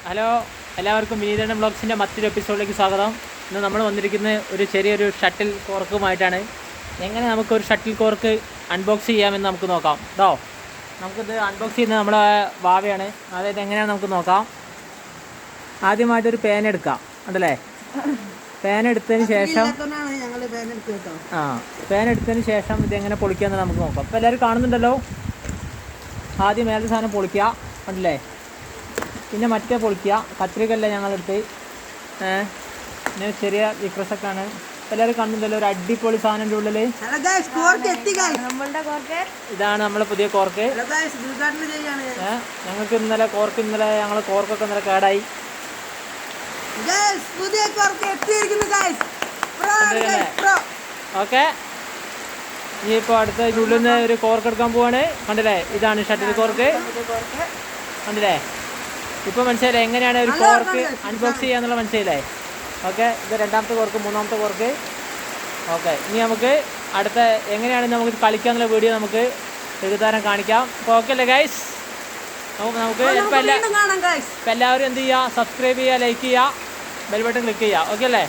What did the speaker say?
Hello, എല്ലാവർക്കും വിനീതണ്ണൻ ബ്ലോഗ്സിൻ്റെ മറ്റൊരു എപ്പിസോഡിലേക്ക് സ്വാഗതം. ഇന്ന് നമ്മൾ വന്നിരിക്കുന്ന ഒരു ചെറിയൊരു ഷട്ടിൽ കോർക്കുമായിട്ടാണ്. എങ്ങനെ നമുക്കൊരു ഷട്ടിൽ കോർക്ക് അൺബോക്സ് ചെയ്യാമെന്ന് നമുക്ക് നോക്കാം കേട്ടോ. നമുക്കിത് അൺബോക്സ് ചെയ്യുന്നത് നമ്മുടെ വാവയാണ്. അതായത് എങ്ങനെയാണ് നമുക്ക് നോക്കാം. ആദ്യമായിട്ടൊരു പേന എടുക്കാം, ഉണ്ടല്ലേ? പേന എടുത്തതിന് ശേഷം പേന എടുത്തതിന് ശേഷം ഇതെങ്ങനെ പൊളിക്കാമെന്ന് നമുക്ക് നോക്കാം. അപ്പോൾ എല്ലാവരും കാണുന്നുണ്ടല്ലോ. ആദ്യം മേലത്തെ സാധനം പൊളിക്കുക, ഉണ്ടല്ലേ? പിന്നെ മറ്റേ പൊളിക്കുക. കത്രികല്ല ഞങ്ങളെടുത്ത് പിന്നെ ചെറിയ വിക്രസൊക്കെയാണ്. എല്ലാവരും കാണുന്നുണ്ടല്ലോ. ഒരു അടിപൊളി സാധനം ഉള്ളിൽ. ഇതാണ് നമ്മളെ പുതിയ കോർക്ക്. ഞങ്ങൾക്ക് ഇന്നലെ ഞങ്ങൾ കോർക്കൊക്കെ ഇന്നലെ കേടായി. ഓക്കെ, ഇനിയിപ്പോൾ അടുത്ത ഉള്ളിൽ നിന്ന് ഒരു കോർക്ക് എടുക്കാൻ പോവാണ്. കണ്ടില്ലേ, ഇതാണ് ഷട്ടിൽ കോർക്ക്. കണ്ടില്ലേ, ഇപ്പോൾ മനസ്സിലായില്ലേ എങ്ങനെയാണ് ഒരു കോർക്ക് അൺബോക്സ് ചെയ്യാന്നുള്ള മനസ്സിലായില്ലേ? ഓക്കെ, ഇത് രണ്ടാമത്തെ കോർക്ക്, മൂന്നാമത്തെ കോർക്ക്. ഓക്കെ, ഇനി നമുക്ക് അടുത്ത എങ്ങനെയാണ് നമുക്ക് കളിക്കാന്നുള്ള വീഡിയോ നമുക്ക് എഴുതാരം കാണിക്കാം. അപ്പോൾ ഓക്കെ അല്ലേ ഗൈസ്? നമുക്ക് ഇപ്പോൾ എല്ലാവരും എന്ത് ചെയ്യുക, സബ്സ്ക്രൈബ് ചെയ്യുക, ലൈക്ക് ചെയ്യുക, ബെൽ ബട്ടൺ ക്ലിക്ക് ചെയ്യുക. ഓക്കെ അല്ലേ?